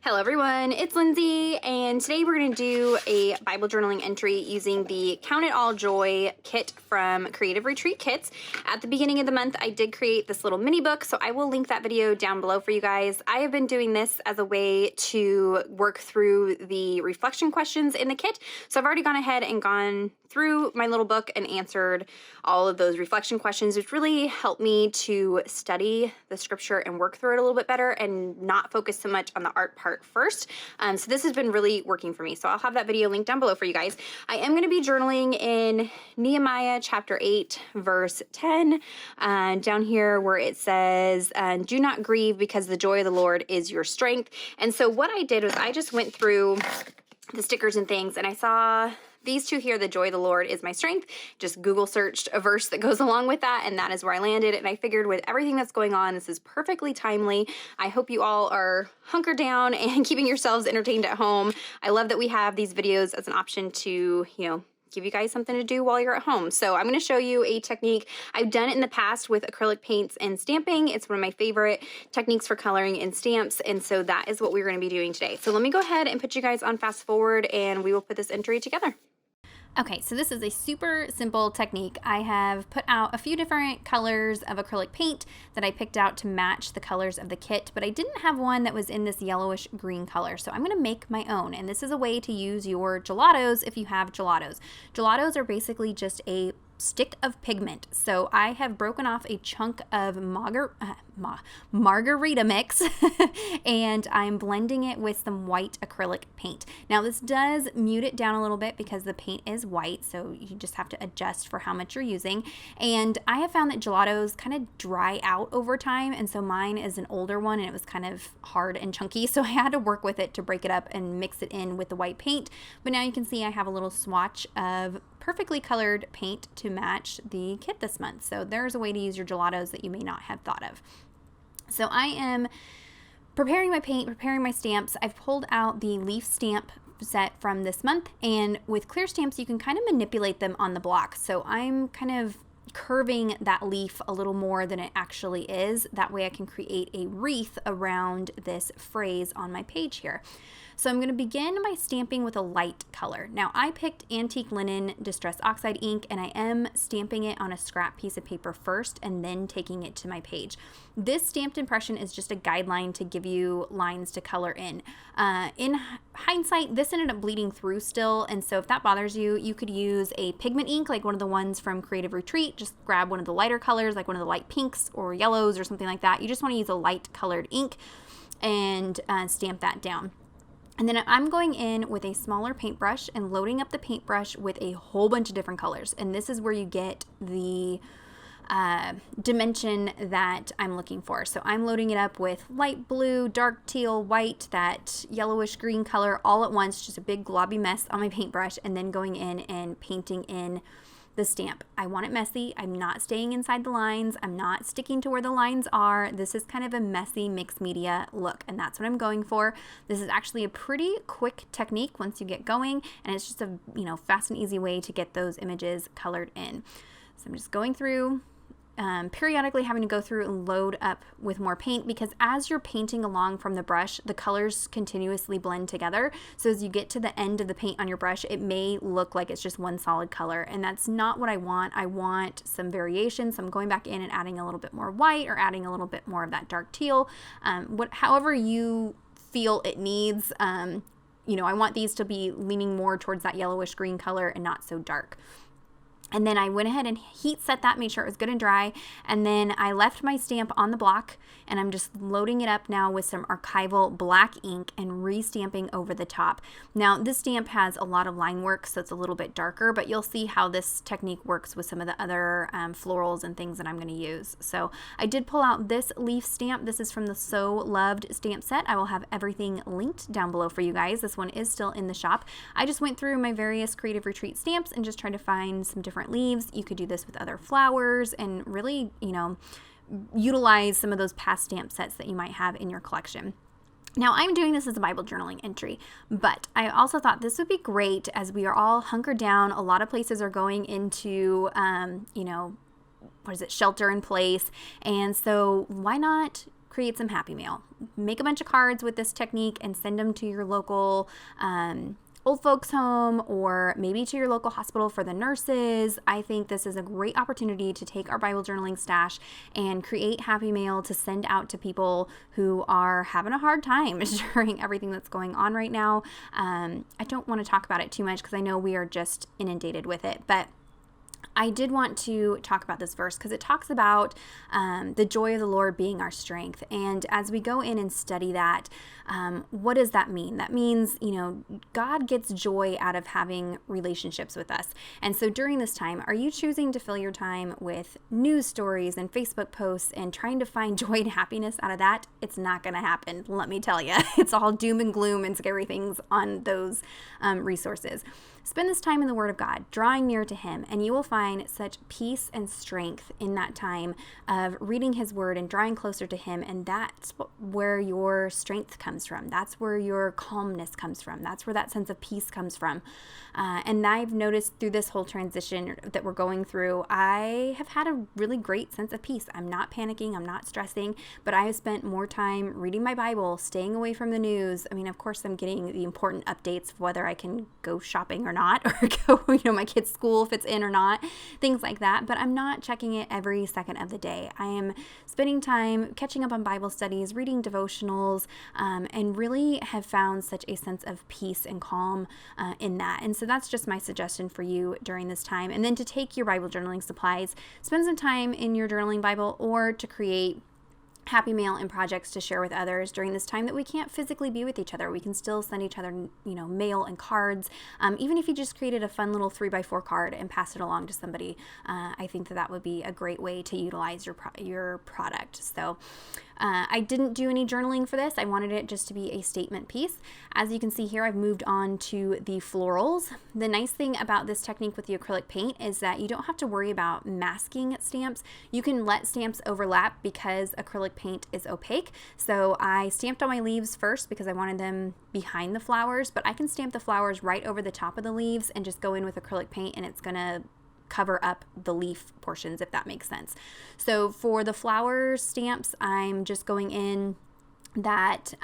Hello everyone, it's Lindsay, and today we're going to do a Bible journaling entry using the Count It All Joy kit from Creative Retreat Kits. At the beginning of the month, I did create this little mini book, so I will link that video down below for you guys. I have been doing this as a way to work through the reflection questions in the kit, so I've already gone ahead and gone through my little book and answered all of those reflection questions, which really helped me to study the scripture and work through it a little bit better and not focus so much on the art part first. So this has been really working for me. So I'll have that video linked down below for you guys. I am going to be journaling in Nehemiah chapter 8, verse 10, down here where it says, do not grieve because the joy of the Lord is your strength. And so what I did was I just went through the stickers and things, and I saw these two here, the joy of the Lord is my strength. Just Google searched a verse that goes along with that, and that is where I landed. And I figured with everything that's going on, this is perfectly timely. I hope you all are hunkered down and keeping yourselves entertained at home. I love that we have these videos as an option to, give you guys something to do while you're at home. So I'm going to show you a technique. I've done it in the past with acrylic paints and stamping. It's one of my favorite techniques for coloring in stamps, and so that is what we're going to be doing today. So let me go ahead and put you guys on fast forward, and we will put this entry together. Okay, so this is a super simple technique. I have put out a few different colors of acrylic paint that I picked out to match the colors of the kit, but I didn't have one that was in this yellowish green color, so I'm gonna make my own. And this is a way to use your gelatos if you have gelatos. Gelatos are basically just a stick of pigment. So I have broken off a chunk of margarita mix and I'm blending it with some white acrylic paint. Now this does mute it down a little bit because the paint is white, so you just have to adjust for how much you're using. And I have found that gelatos kind of dry out over time, and so mine is an older one and it was kind of hard and chunky, so I had to work with it to break it up and mix it in with the white paint. But now you can see I have a little swatch of perfectly colored paint to match the kit this month. So there's a way to use your gelatos that you may not have thought of. So I am preparing my paint, preparing my stamps. I've pulled out the leaf stamp set from this month, and with clear stamps you can kind of manipulate them on the block. So I'm kind of curving that leaf a little more than it actually is. That way I can create a wreath around this phrase on my page here. So I'm going to begin by stamping with a light color. Now I picked Antique Linen Distress Oxide ink, and I am stamping it on a scrap piece of paper first and then taking it to my page. This stamped impression is just a guideline to give you lines to color in. In hindsight, this ended up bleeding through still, and so if that bothers you, you could use a pigment ink like one of the ones from Creative Retreat. Just grab one of the lighter colors, like one of the light pinks or yellows or something like that. You just want to use a light colored ink and stamp that down. And then I'm going in with a smaller paintbrush and loading up the paintbrush with a whole bunch of different colors. And this is where you get the dimension that I'm looking for. So I'm loading it up with light blue, dark teal, white, that yellowish green color all at once, just a big globby mess on my paintbrush, and then going in and painting in the stamp. I want it messy. I'm not staying inside the lines. I'm not sticking to where the lines are. This is kind of a messy mixed media look, and that's what I'm going for. This is actually a pretty quick technique once you get going, and it's just a fast and easy way to get those images colored in. So I'm just going through, periodically having to go through and load up with more paint, because as you're painting along from the brush, the colors continuously blend together. So as you get to the end of the paint on your brush, it may look like it's just one solid color, and that's not what I want. I want some variation, so I'm going back in and adding a little bit more white or adding a little bit more of that dark teal, however you feel it needs. I want these to be leaning more towards that yellowish green color and not so dark. And then I went ahead and heat set that, made sure it was good and dry, and then I left my stamp on the block, and I'm just loading it up now with some archival black ink and re-stamping over the top. Now this stamp has a lot of line work, so it's a little bit darker, but you'll see how this technique works with some of the other florals and things that I'm going to use. So I did pull out this leaf stamp. This is from the So Loved stamp set. I will have everything linked down below for you guys. This one is still in the shop. I just went through my various Creative Retreat stamps and just tried to find some different leaves. You could do this with other flowers and really, utilize some of those past stamp sets that you might have in your collection. Now, I'm doing this as a Bible journaling entry, but I also thought this would be great as we are all hunkered down. A lot of places are going into, shelter in place. And so why not create some happy mail. Make a bunch of cards with this technique and send them to your local old folks home, or maybe to your local hospital for the nurses. I think this is a great opportunity to take our Bible journaling stash and create happy mail to send out to people who are having a hard time during everything that's going on right now. I don't want to talk about it too much because I know we are just inundated with it, but I did want to talk about this verse because it talks about the joy of the Lord being our strength. And as we go in and study that, what does that mean? That means, God gets joy out of having relationships with us. And so during this time, are you choosing to fill your time with news stories and Facebook posts and trying to find joy and happiness out of that? It's not going to happen, let me tell you. It's all doom and gloom and scary things on those resources. Spend this time in the Word of God, drawing near to Him, and you will find such peace and strength in that time of reading His Word and drawing closer to Him, and that's where your strength comes from. That's where your calmness comes from. That's where that sense of peace comes from. And I've noticed through this whole transition that we're going through, I have had a really great sense of peace. I'm not panicking, I'm not stressing, but I have spent more time reading my Bible, staying away from the news. I mean, of course, I'm getting the important updates of whether I can go shopping or not, or go, my kid's school if it's in or not, things like that. But I'm not checking it every second of the day. I am spending time catching up on Bible studies, reading devotionals, and really have found such a sense of peace and calm in that. And so that's just my suggestion for you during this time. And then to take your Bible journaling supplies, spend some time in your journaling Bible, or to create happy mail and projects to share with others during this time that we can't physically be with each other. We can still send each other, mail and cards. Even if you just created a fun little 3x4 card and pass it along to somebody, I think that would be a great way to utilize your product. So I didn't do any journaling for this. I wanted it just to be a statement piece. As you can see here, I've moved on to the florals. The nice thing about this technique with the acrylic paint is that you don't have to worry about masking stamps. You can let stamps overlap because acrylic paint is opaque. So I stamped on my leaves first because I wanted them behind the flowers, but I can stamp the flowers right over the top of the leaves and just go in with acrylic paint, and it's gonna cover up the leaf portions, if that makes sense. So for the flower stamps, I'm just going in that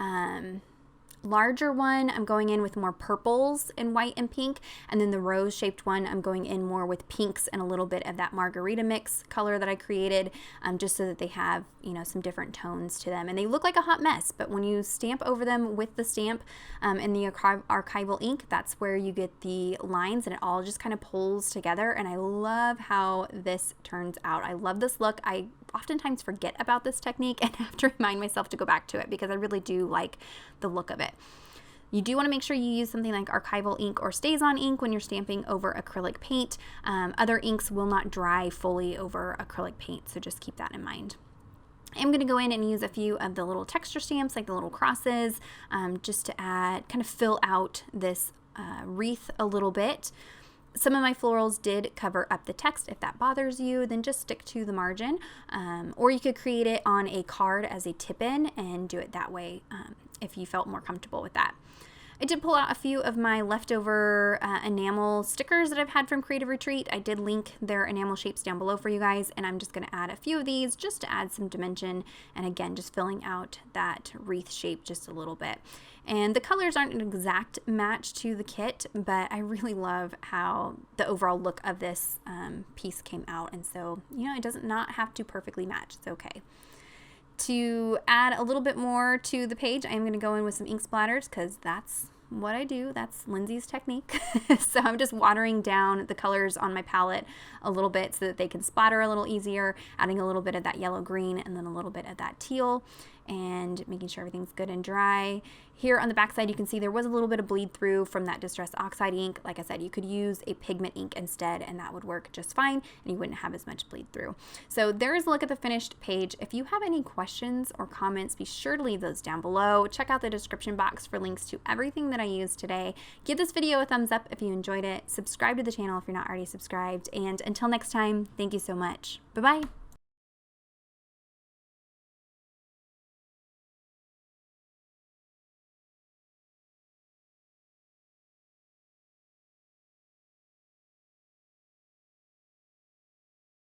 larger one, I'm going in with more purples and white and pink, and then the rose shaped one, I'm going in more with pinks and a little bit of that margarita mix color that I created, just so that they have, some different tones to them, and they look like a hot mess. But when you stamp over them with the stamp and the archival ink, that's where you get the lines, and it all just kind of pulls together. And I love how this turns out. I love this look. I oftentimes forget about this technique and have to remind myself to go back to it because I really do like the look of it. You do want to make sure you use something like archival ink or StazOn ink when you're stamping over acrylic paint. Other inks will not dry fully over acrylic paint, so just keep that in mind. I'm going to go in and use a few of the little texture stamps, like the little crosses, just to kind of fill out this wreath a little bit. Some of my florals did cover up the text. If that bothers you, then just stick to the margin. Or you could create it on a card as a tip-in and do it that way if you felt more comfortable with that. I did pull out a few of my leftover enamel stickers that I've had from Creative Retreat. I did link their enamel shapes down below for you guys, and I'm just going to add a few of these just to add some dimension, and again, just filling out that wreath shape just a little bit. And the colors aren't an exact match to the kit, but I really love how the overall look of this piece came out, and so, it does not have to perfectly match. It's okay. To add a little bit more to the page, I'm going to go in with some ink splatters because that's what I do. That's Lindsay's technique. So I'm just watering down the colors on my palette a little bit so that they can splatter a little easier, adding a little bit of that yellow green and then a little bit of that teal, and making sure everything's good and dry. Here on the back side, you can see there was a little bit of bleed through from that Distress Oxide ink. Like I said, you could use a pigment ink instead, and that would work just fine, and you wouldn't have as much bleed through. So there's a look at the finished page. If you have any questions or comments, be sure to leave those down below. Check out the description box for links to everything that I used today. Give this video a thumbs up if you enjoyed it. Subscribe to the channel if you're not already subscribed. And until next time, thank you so much. Bye-bye.